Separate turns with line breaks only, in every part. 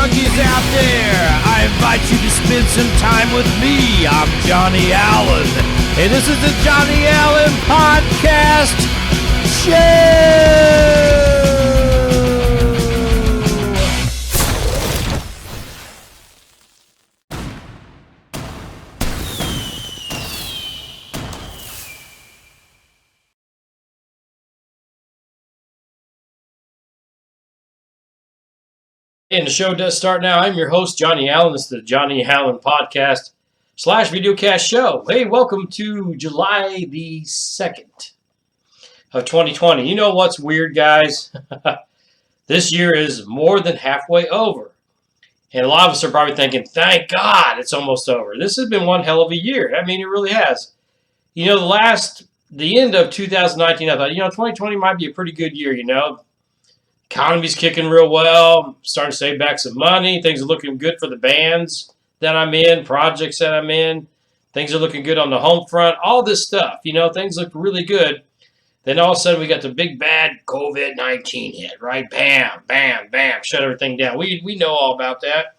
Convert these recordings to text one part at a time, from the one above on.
junkies out there, I invite you to spend some time with me. I'm Johnny Allen, and this is the Johnny Allen Podcast Show.
And the show does start now. I'm your host, Johnny Allen. This is the Johnny Allen Podcast / Videocast Show. Hey, welcome to July the 2nd of 2020. You know what's weird, guys? This year is more than halfway over. And a lot of us are probably thinking, thank God it's almost over. This has been one hell of a year. I mean, it really has. You know, the end of 2019, I thought, 2020 might be a pretty good year, Economy's kicking real well. Starting to save back some money. Things are looking good for the bands that I'm in, projects that I'm in. Things are looking good on the home front. All this stuff, things look really good. Then all of a sudden we got the big bad COVID-19 hit, right? Bam, bam, bam, shut everything down. We know all about that.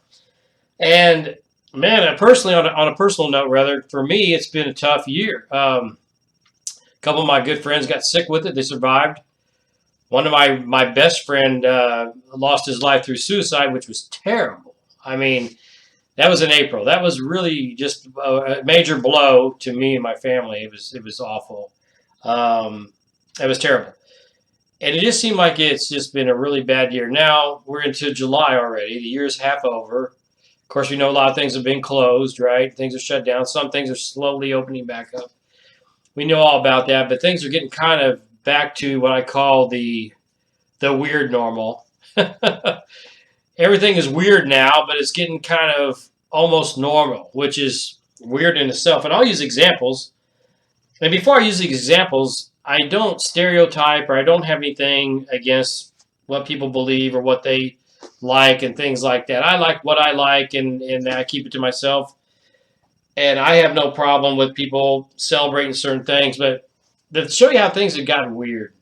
And man, personally, on a personal note, rather, for me, it's been a tough year. A couple of my good friends got sick with it. They survived. One of my best friend lost his life through suicide, which was terrible. I mean, that was in April. That was really just a major blow to me and my family. It was awful. It was terrible. And it just seemed like it's just been a really bad year. Now we're into July already. The year's half over. Of course, we know a lot of things have been closed, right? Things are shut down. Some things are slowly opening back up. We know all about that, but things are getting kind of back to what I call the weird normal. Everything is weird now, but it's getting kind of almost normal, which is weird in itself. And I'll use examples. And before I use the examples, I don't stereotype or I don't have anything against what people believe or what they like and things like that. I like what I like, and I keep it to myself. And I have no problem with people celebrating certain things, but to show you how things have gotten weird.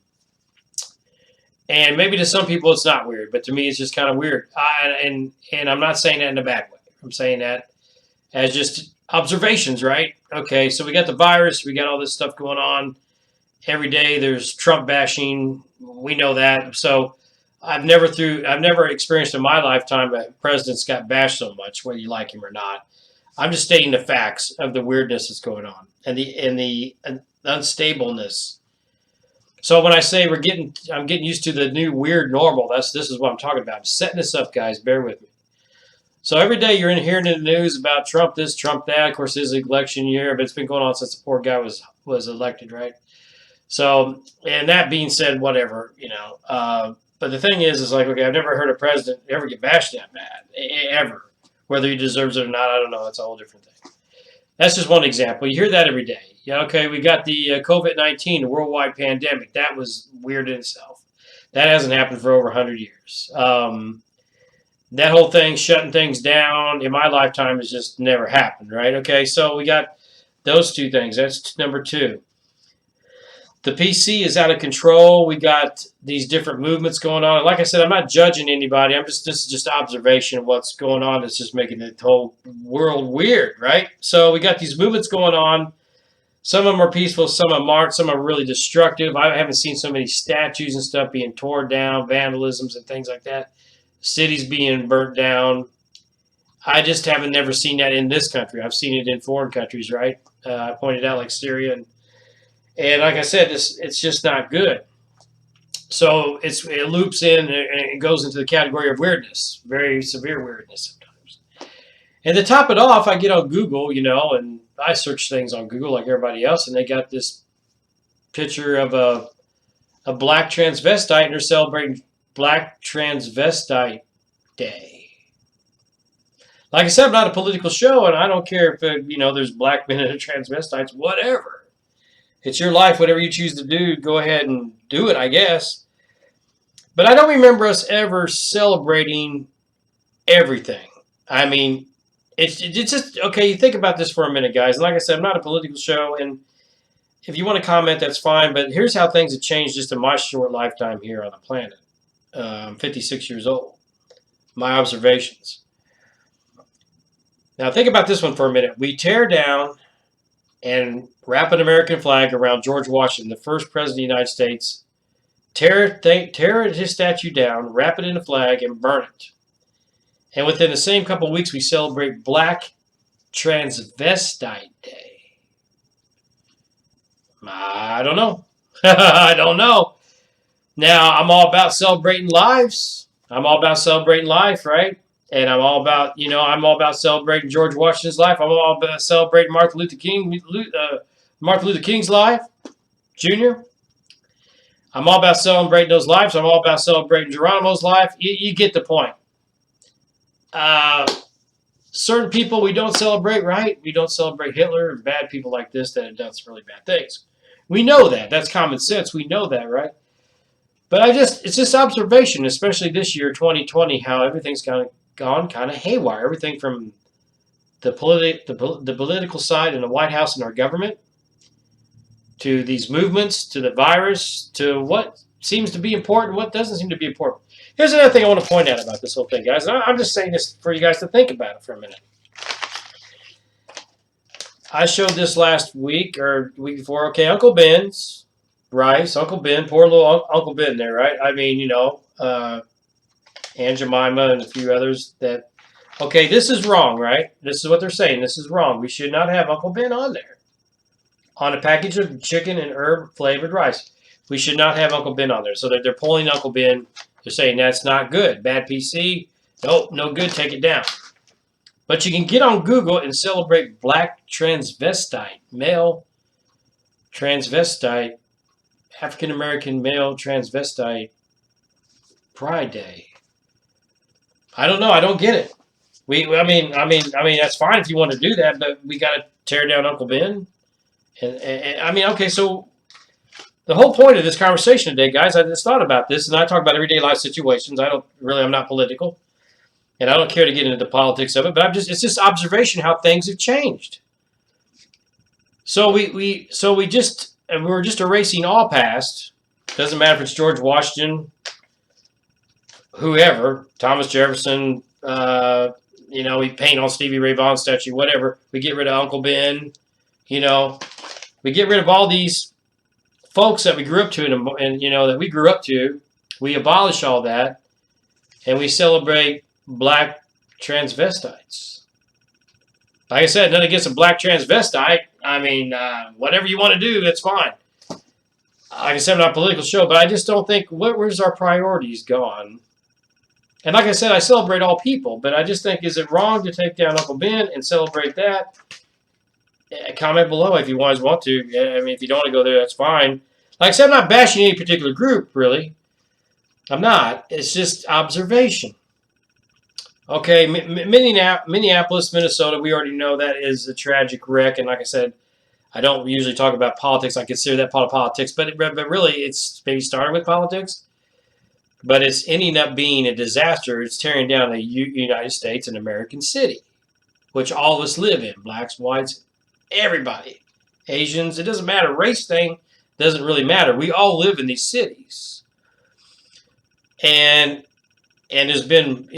And maybe to some people it's not weird, but to me it's just kind of weird. And I'm not saying that in a bad way. I'm saying that as just observations, right? Okay, so we got the virus. We got all this stuff going on. Every day there's Trump bashing. We know that. So I've never experienced in my lifetime a president's got bashed so much, whether you like him or not. I'm just stating the facts of the weirdness that's going on and the unstableness. So when I say I'm getting used to the new weird normal, this is what I'm talking about. I'm setting this up, guys. Bear with me. So every day you're hearing in the news about Trump this, Trump that. Of course, this is election year, but it's been going on since the poor guy was elected, right? So, and that being said, whatever, But the thing is like, okay, I've never heard a president ever get bashed that bad, ever. Whether he deserves it or not, I don't know. It's a whole different thing. That's just one example. You hear that every day. Yeah, okay, we got the COVID-19, the worldwide pandemic. That was weird in itself. That hasn't happened for over 100 years. That whole thing, shutting things down in my lifetime has just never happened, right? Okay, so we got those two things. That's number two. The PC is out of control. We got these different movements going on. Like I said, I'm not judging anybody. This is just observation of what's going on. It's just making the whole world weird, right? So we got these movements going on. Some of them are peaceful, some of them aren't. Some are really destructive. I haven't seen so many statues and stuff being torn down, vandalisms and things like that. Cities being burnt down. I just haven't never seen that in this country. I've seen it in foreign countries, right? I pointed out like Syria and like I said, it's just not good. So it loops in and it goes into the category of weirdness, very severe weirdness sometimes. And to top it off, I get on Google, and I search things on Google like everybody else, and they got this picture of a black transvestite, and they're celebrating Black Transvestite Day. Like I said, I'm not a political show, and I don't care if there's black men and transvestites, whatever. It's your life. Whatever you choose to do, go ahead and do it, I guess. But I don't remember us ever celebrating everything. I mean, it's just, okay, you think about this for a minute, guys. And like I said, I'm not a political show, and if you want to comment, that's fine. But here's how things have changed just in my short lifetime here on the planet. I'm 56 years old. my observations. Now think about this one for a minute. We tear down and wrap an American flag around George Washington, the first president of the United States. Tear his statue down, wrap it in a flag, and burn it. And within the same couple of weeks, we celebrate Black Transvestite Day. I don't know. I don't know. Now, I'm all about celebrating lives. I'm all about celebrating life, right? And I'm all about, I'm all about celebrating George Washington's life. I'm all about celebrating Martin Luther King's life, Jr. I'm all about celebrating those lives. I'm all about celebrating Geronimo's life. You get the point. Certain people we don't celebrate, right? We don't celebrate Hitler and bad people like this that have done some really bad things. We know that. That's common sense. We know that, right? But it's just observation, especially this year, 2020, how everything's gone kind of haywire. Everything from the political side in the White House and our government, to these movements, to the virus, to what seems to be important, what doesn't seem to be important. Here's another thing I want to point out about this whole thing, guys. I'm just saying this for you guys to think about it for a minute. I showed this last week or week before. Okay, Uncle Ben's rice. Uncle Ben, poor little Uncle Ben there, right? I mean, Aunt Jemima and a few others that, okay, this is wrong, right? This is what they're saying. This is wrong. We should not have Uncle Ben on there. On a package of chicken and herb-flavored rice. We should not have Uncle Ben on there. So they're pulling Uncle Ben. They're saying that's not good. Bad PC. Nope, no good. Take it down. But you can get on Google and celebrate Black Transvestite, male transvestite, African-American male transvestite Pride Day. I don't know. I don't get it. I mean, that's fine if you want to do that, but we got to tear down Uncle Ben. And I mean, okay, so the whole point of this conversation today, guys, I just thought about this, and I talk about everyday life situations. I'm not political, and I don't care to get into the politics of it, but it's just observation how things have changed. So we're just erasing all past. Doesn't matter if it's George Washington, whoever, Thomas Jefferson, we paint on Stevie Ray Vaughan's statue, whatever. We get rid of Uncle Ben, we get rid of all these folks that we grew up to and that we grew up to. We abolish all that, and we celebrate Black transvestites. Like I said, nothing against a Black transvestite. I mean, whatever you want to do, that's fine. Like I said, I'm not a political show, but I just don't think, where's our priorities gone? And like I said, I celebrate all people, but I just think, is it wrong to take down Uncle Ben and celebrate that? Comment below if you guys want to. I mean, if you don't want to go there, that's fine. Like I said, I'm not bashing any particular group, really. I'm not. It's just observation. Okay, Minneapolis, Minnesota, we already know that is a tragic wreck. And like I said, I don't usually talk about politics. I consider that part of politics. But really, it's maybe started with politics. But it's ending up being a disaster. It's tearing down the United States, an American city, which all of us live in. Blacks, whites, everybody. Asians, it doesn't matter. Race thing doesn't really matter. We all live in these cities. And there's been,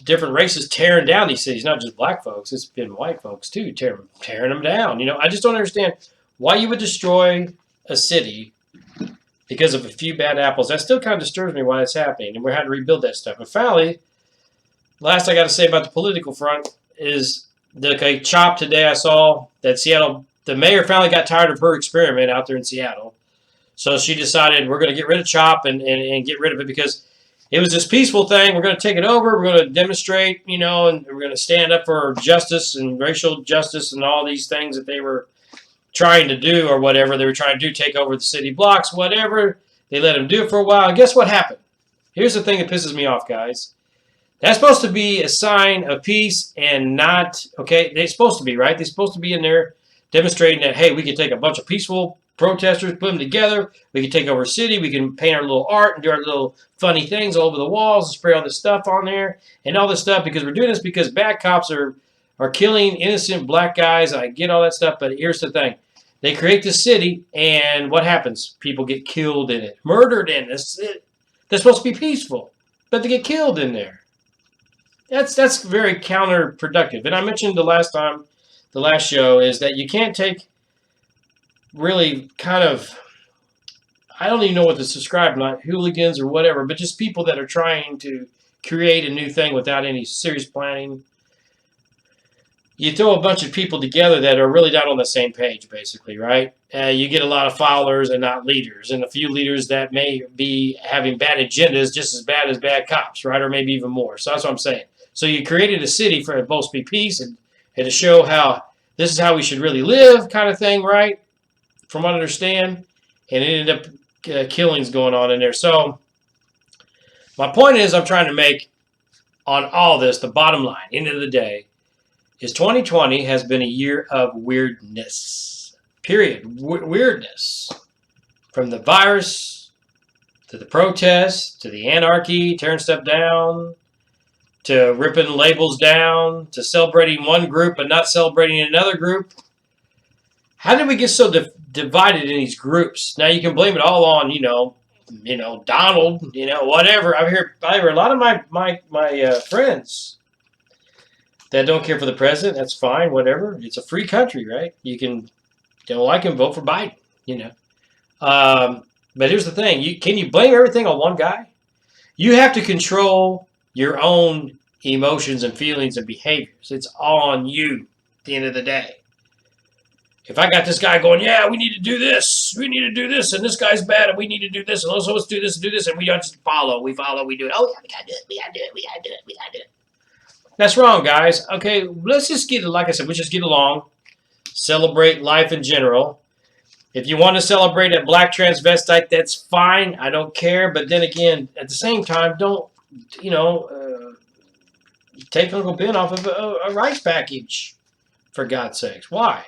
different races tearing down these cities, not just black folks. It's been white folks, too, tearing them down. I just don't understand why you would destroy a city because of a few bad apples. That still kind of disturbs me why it's happening, and we're having to rebuild that stuff. And finally, last I got to say about the political front is the CHOP today I saw that Seattle, the mayor finally got tired of her experiment out there in Seattle. So she decided we're going to get rid of CHOP and get rid of it because it was this peaceful thing. We're going to take it over. We're going to demonstrate, and we're going to stand up for justice and racial justice and all these things that they were trying to do or whatever. They were trying to do, take over the city blocks, whatever. They let them do it for a while. And guess what happened? Here's the thing that pisses me off, guys. That's supposed to be a sign of peace and not, okay, they're supposed to be, right? They're supposed to be in there demonstrating that, hey, we can take a bunch of peaceful protesters, put them together. We can take over a city. We can paint our little art and do our little funny things all over the walls and spray all this stuff on there and all this stuff because we're doing this because bad cops are killing innocent black guys. I get all that stuff, but here's the thing. They create this city, and what happens? People get killed in it, murdered in it. They're supposed to be peaceful, but they get killed in there. That's very counterproductive. And I mentioned the last show, is that you can't take really kind of, I don't even know what to describe, not hooligans or whatever, but just people that are trying to create a new thing without any serious planning. You throw a bunch of people together that are really not on the same page, basically, right? You get a lot of followers and not leaders, and a few leaders that may be having bad agendas, just as bad cops, right? Or maybe even more. So that's what I'm saying. So you created a city for it both to be peace and to show how this is how we should really live, kind of thing, right? From what I understand, and it ended up killings going on in there. So my point is, I'm trying to make on all this, the bottom line, end of the day, is 2020 has been a year of weirdness. Period. Weirdness. From the virus, to the protests, to the anarchy, tearing stuff down, to ripping labels down, to celebrating one group but not celebrating another group. How did we get so divided in these groups? Now you can blame it all on, Donald, whatever. I hear a lot of my friends that don't care for the president. That's fine, whatever. It's a free country, right? You can don't like him, vote for Biden, But here's the thing: can you blame everything on one guy? You have to control your own emotions and feelings and behaviors. It's all on you at the end of the day. If I got this guy going, yeah, we need to do this, and this guy's bad, and we need to do this, and also let's do this, and we don't just follow, we do it. Oh, yeah, we gotta do it. That's wrong, guys. Okay, let's just like I said, let's just get along, celebrate life in general. If you want to celebrate a black transvestite, that's fine. I don't care. But then again, at the same time, don't, take Uncle Ben off of a rice package, for God's sakes. Why?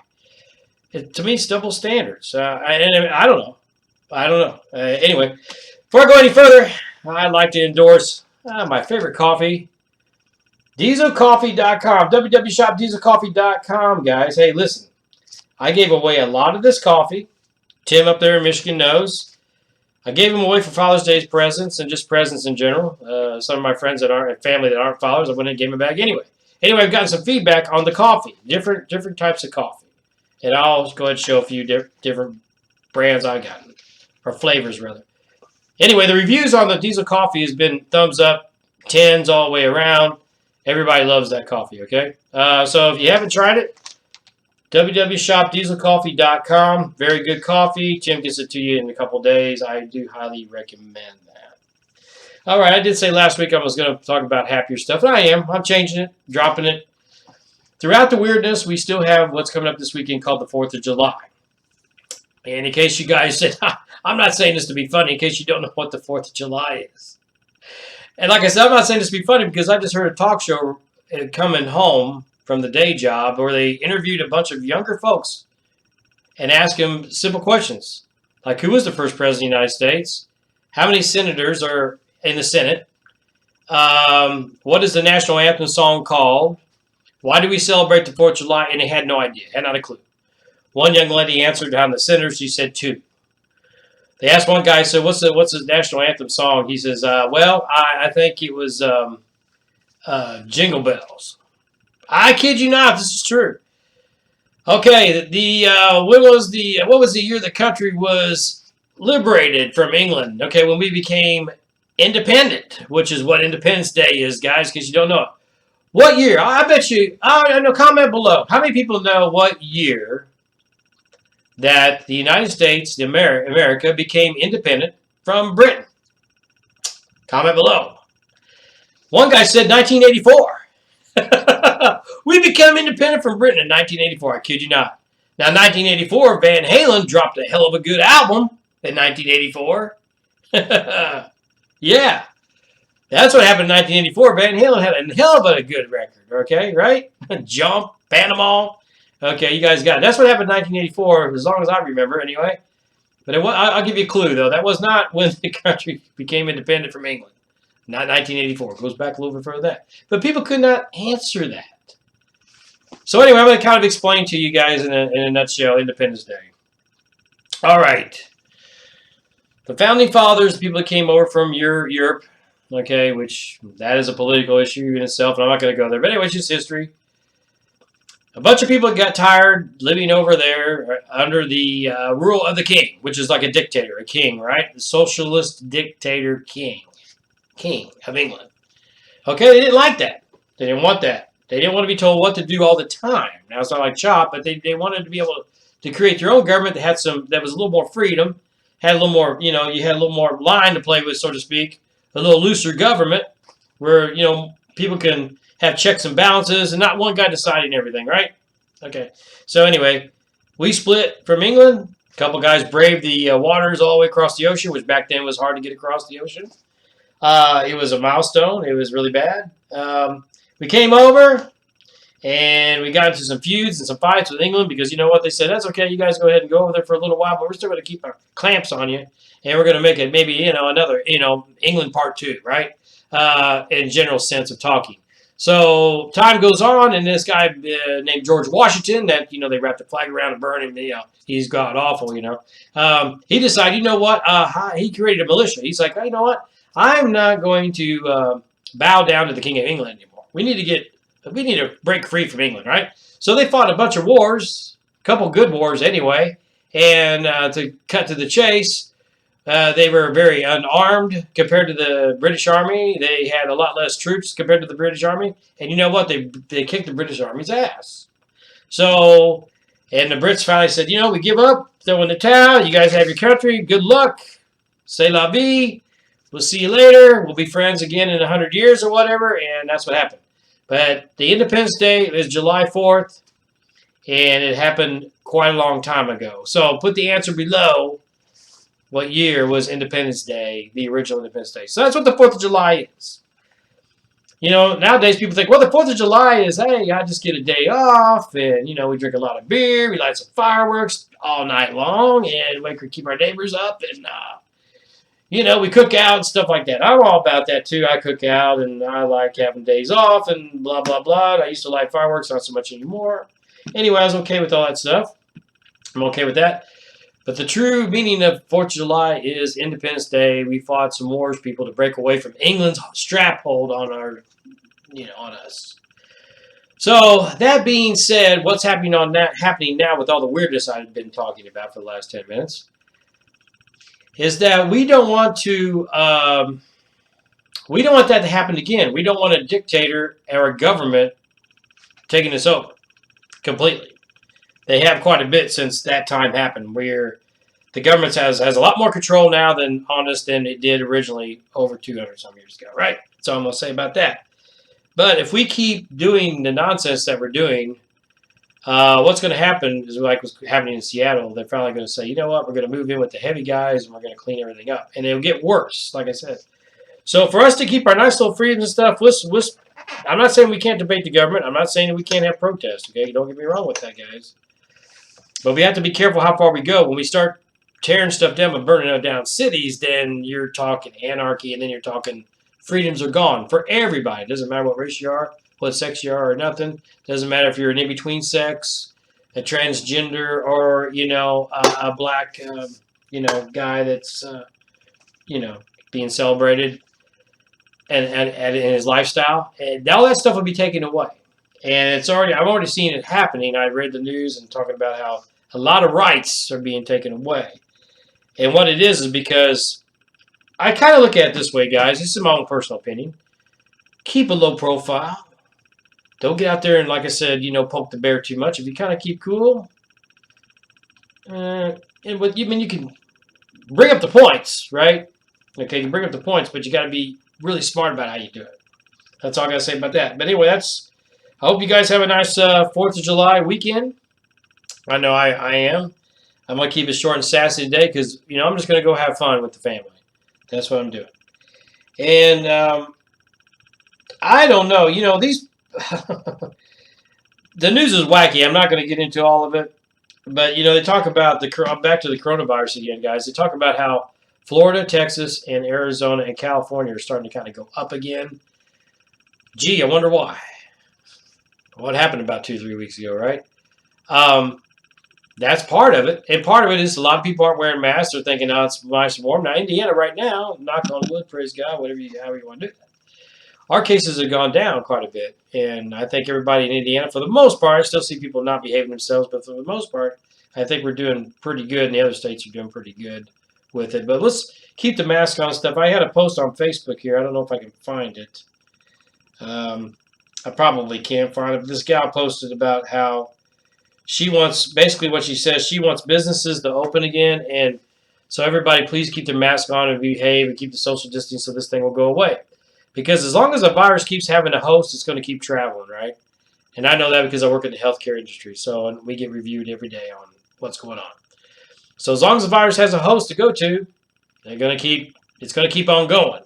To me, it's double standards. I don't know. Anyway, before I go any further, I'd like to endorse my favorite coffee, dieselcoffee.com, www.shopdieselcoffee.com, guys. Hey, listen, I gave away a lot of this coffee. Tim up there in Michigan knows. I gave them away for Father's Day presents and just presents in general. Some of my friends family that aren't fathers, I went and gave them back anyway. Anyway, I've gotten some feedback on the coffee, different types of coffee. And I'll go ahead and show a few different brands I've gotten, or flavors rather. Anyway, the reviews on the Diesel Coffee has been thumbs up, 10s all the way around. Everybody loves that coffee, okay? So if you haven't tried it, www.shopdieselcoffee.com. Very good coffee. Tim gets it to you in a couple days. I do highly recommend that. All right, I did say last week I was going to talk about happier stuff, and I am. I'm changing it, dropping it. Throughout the weirdness, we still have what's coming up this weekend called the 4th of July. And in case you guys said, I'm not saying this to be funny, in case you don't know what the 4th of July is. And like I said, I'm not saying this to be funny because I just heard a talk show coming home from the day job where they interviewed a bunch of younger folks and asked them simple questions. Like, who was the first president of the United States? How many senators are in the Senate? What is the national anthem song called? Why do we celebrate the 4th of July? And they had no idea, had not a clue. One young lady answered on the senators. She said 2. They asked one guy, so what's the national anthem song? He says, I think it was Jingle Bells. I kid you not, this is true. Okay, what was the year the country was liberated from England? Okay, when we became independent, which is what Independence Day is, guys, because you don't know it. What year? I bet you. I know. Comment below. How many people know what year that the United States, America, became independent from Britain? Comment below. One guy said 1984. We became independent from Britain in 1984. I kid you not. Now, 1984, Van Halen dropped a hell of a good album in 1984. Yeah. That's what happened in 1984. Van Halen had a hell of a good record, okay, right? Jump, Panama. Okay, you guys got it. That's what happened in 1984, as long as I remember, anyway. But I'll give you a clue, though. That was not when the country became independent from England. Not 1984. It goes back a little bit further than that. But people could not answer that. So anyway, I'm going to kind of explain to you guys in a nutshell Independence Day. All right. The Founding Fathers, people that came over from Europe, Okay, which that is a political issue in itself, and I'm not going to go there. But anyway, it's just history. A bunch of people got tired living over there under the rule of the king, which is like a dictator, a king, right? The socialist dictator king of England. Okay, they didn't like that. They didn't want that. They didn't want to be told what to do all the time. Now, it's not like CHOP, but they wanted to be able to create their own government that had that was a little more freedom, had a little more, you had a little more line to play with, so to speak, a little looser government where, people can have checks and balances and not one guy deciding everything, right? Okay. So anyway, we split from England. A couple guys braved the waters all the way across the ocean, which back then was hard to get across the ocean. It was a milestone. It was really bad. We came over and we got into some feuds and some fights with England because you know what? They said, that's okay. You guys go ahead and go over there for a little while, but we're still going to keep our clamps on you. And we're going to make it maybe, another, England part 2, right? In general sense of talking. So time goes on, and this guy named George Washington, that they wrapped the flag around and burned him. He's god awful. He decided, you know what? He created a militia. He's like, you know what? I'm not going to bow down to the King of England anymore. We need to break free from England, right? So they fought a bunch of wars, a couple good wars anyway, and to cut to the chase. They were very unarmed compared to the British Army. They had a lot less troops compared to the British Army. And you know what? They kicked the British Army's ass. So, and the Brits finally said, we give up, throw in the towel. You guys have your country. Good luck. C'est la vie. We'll see you later. We'll be friends again in 100 years or whatever. And that's what happened. But the Independence Day is July 4th. And it happened quite a long time ago. So put the answer below. What year was Independence Day, the original Independence Day? So that's what the 4th of July is. Nowadays people think, well, the 4th of July is, hey, I just get a day off, and, we drink a lot of beer, we light some fireworks all night long, and we can keep our neighbors up, and, we cook out and stuff like that. I'm all about that, too. I cook out, and I like having days off, and blah, blah, blah. And I used to light fireworks, not so much anymore. Anyway, I was okay with all that stuff. I'm okay with that. But the true meaning of 4th of July is Independence Day. We fought some wars, people, to break away from England's straphold on on us. So that being said, what's happening now with all the weirdness I've been talking about for the last 10 minutes is that we don't want that to happen again. We don't want a dictator or a government taking us over completely. They have quite a bit since that time happened, where the government has a lot more control now on us than it did originally over 200 some years ago, right? That's all I'm going to say about that. But if we keep doing the nonsense that we're doing, what's going to happen is like what's happening in Seattle. They're finally going to say, you know what, we're going to move in with the heavy guys and we're going to clean everything up. And it'll get worse, like I said. So for us to keep our nice little freedoms and stuff, I'm not saying we can't debate the government. I'm not saying that we can't have protests, okay? Don't get me wrong with that, guys. But we have to be careful how far we go. When we start tearing stuff down and burning down cities, then you're talking anarchy, and then you're talking freedoms are gone for everybody. It doesn't matter what race you are, what sex you are, or nothing. It doesn't matter if you're an in-between sex, a transgender, or, a black, guy that's, being celebrated and in his lifestyle. And all that stuff will be taken away. And I've already seen it happening. I read the news and talking about how a lot of rights are being taken away. And what it is because I kind of look at it this way, guys. This is my own personal opinion. Keep a low profile. Don't get out there and, like I said, poke the bear too much. If you kind of keep cool, you can bring up the points, right? Okay, you can bring up the points, but you got to be really smart about how you do it. That's all I got to say about that. But anyway, I hope you guys have a nice 4th of July weekend. I know I am. I'm going to keep it short and sassy today because, I'm just going to go have fun with the family. That's what I'm doing. And I don't know. These the news is wacky. I'm not going to get into all of it. But, they talk about back to the coronavirus again, guys. They talk about how Florida, Texas, and Arizona and California are starting to kind of go up again. Gee, I wonder why. What happened about 2-3 weeks ago, right? That's part of it. And part of it is a lot of people aren't wearing masks. They're thinking, oh, it's nice and warm. Now, Indiana right now, knock on wood, praise God, however you want to do that. Our cases have gone down quite a bit. And I think everybody in Indiana, for the most part, I still see people not behaving themselves, but for the most part, I think we're doing pretty good. And the other states are doing pretty good with it. But let's keep the mask on stuff. I had a post on Facebook here. I don't know if I can find it. I probably can't find it. But this gal posted about how she wants, basically what she says, she wants businesses to open again. And so everybody, please keep their mask on and behave and keep the social distancing so this thing will go away. Because as long as a virus keeps having a host, it's going to keep traveling, right? And I know that because I work in the healthcare industry. So we get reviewed every day on what's going on. So as long as the virus has a host to go to, it's going to keep on going.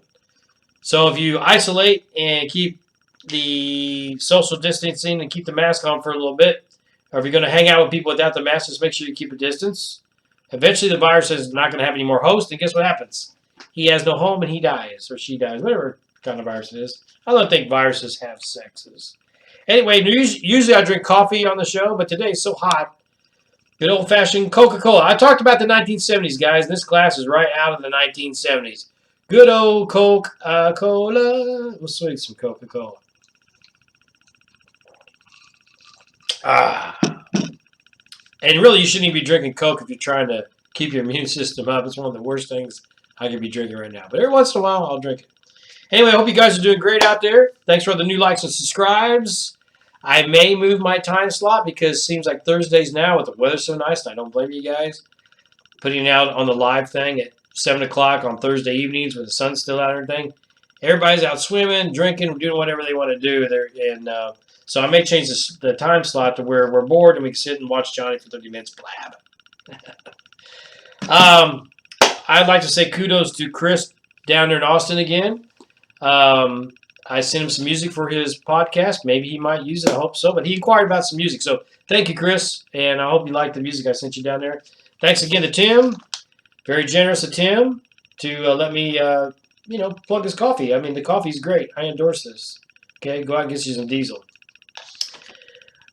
So if you isolate and keep the social distancing and keep the mask on for a little bit, or if you're going to hang out with people without the mask, just make sure you keep a distance. Eventually the virus is not going to have any more hosts, and guess what happens? He has no home and he dies, or she dies, whatever kind of virus it is. I don't think viruses have sexes. Anyway, usually I drink coffee on the show, but today it's so hot. Good old-fashioned Coca-Cola. I talked about the 1970s, guys. This glass is right out of the 1970s. Good old Coca-Cola. Let's drink some Coca-Cola. And really, you shouldn't even be drinking Coke if you're trying to keep your immune system up. It's one of the worst things I could be drinking right now. But every once in a while, I'll drink it. Anyway, I hope you guys are doing great out there. Thanks for the new likes and subscribes. I may move my time slot because it seems like Thursdays now with the weather so nice, and I don't blame you guys. Putting out on the live thing at 7 o'clock on Thursday evenings when the sun's still out and everything. Everybody's out swimming, drinking, doing whatever they want to do. So I may change the time slot to where we're bored and we can sit and watch Johnny for 30 minutes blab. I'd like to say kudos to Chris down there in Austin again. I sent him some music for his podcast. Maybe he might use it. I hope so. But he inquired about some music. So thank you, Chris. And I hope you liked the music I sent you down there. Thanks again to Tim. Very generous of Tim to let me, plug his coffee. I mean, the coffee's great. I endorse this. Okay, go out and get you some diesel.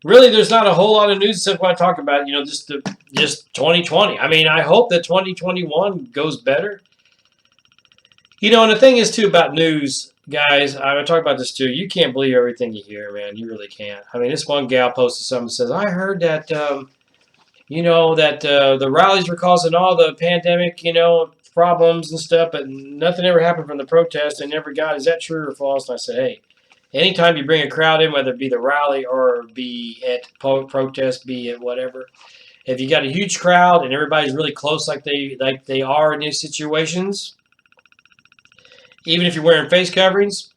Really, there's not a whole lot of news except what I talk about, just 2020. I mean, I hope that 2021 goes better. And the thing is, too, about news, guys, I talk about this, too. You can't believe everything you hear, man. You really can't. I mean, this one gal posted something that says, I heard that, the rallies were causing all the pandemic, problems and stuff, but nothing ever happened from the protest. They never got, is that true or false? And I said, hey, anytime you bring a crowd in, whether it be the rally or be at protest, be it whatever, if you got a huge crowd and everybody's really close like they are in these situations, even if you're wearing face coverings,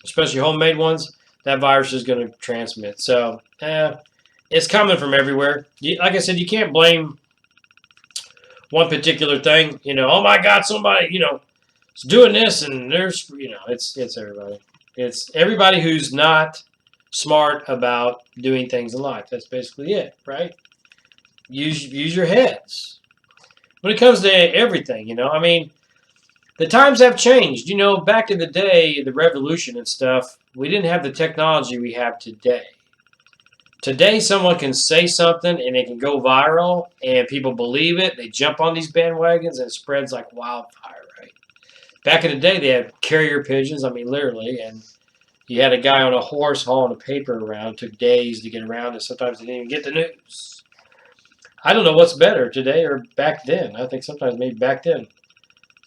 especially homemade ones, that virus is going to transmit. So, it's coming from everywhere. Like I said, you can't blame one particular thing. Oh my God, somebody, is doing this, and there's, it's everybody. It's everybody who's not smart about doing things in life. That's basically it, right? Use your heads. When it comes to everything, I mean, the times have changed. Back in the day, the revolution and stuff, we didn't have the technology we have today. Today, someone can say something and it can go viral and people believe it. They jump on these bandwagons and it spreads like wildfire, right? Back in the day, they had carrier pigeons, I mean, literally, and you had a guy on a horse hauling a paper around. It took days to get around, and sometimes they didn't even get the news. I don't know what's better, today or back then. I think sometimes maybe back then.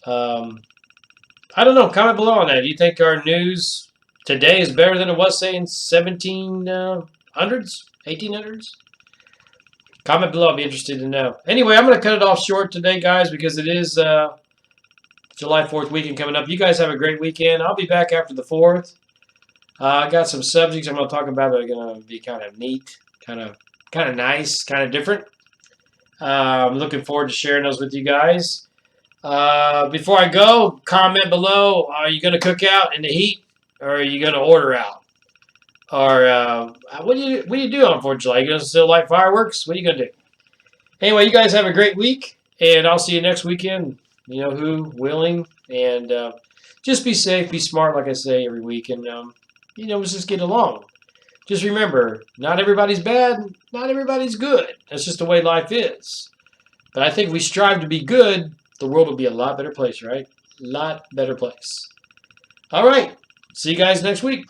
I don't know. Comment below on that. Do you think our news today is better than it was, say, in 1700s, 1800s? Comment below. I'd be interested to know. Anyway, I'm going to cut it off short today, guys, because it is July 4th weekend coming up. You guys have a great weekend. I'll be back after the 4th. I got some subjects I'm going to talk about that are going to be kind of neat, kind of nice, kind of different. I'm looking forward to sharing those with you guys. Before I go, comment below. Are you going to cook out in the heat, or are you going to order out? Or what do you do on 4th of July? You going to still light fireworks? What are you going to do? Anyway, you guys have a great week, and I'll see you next weekend. Who willing, and just be safe, be smart, like I say every week, and let's just get along. just remember, not everybody's bad, not everybody's good. That's just the way life is. But I think if we strive to be good, the world will be a lot better place, right? A lot better place. All right. See you guys next week.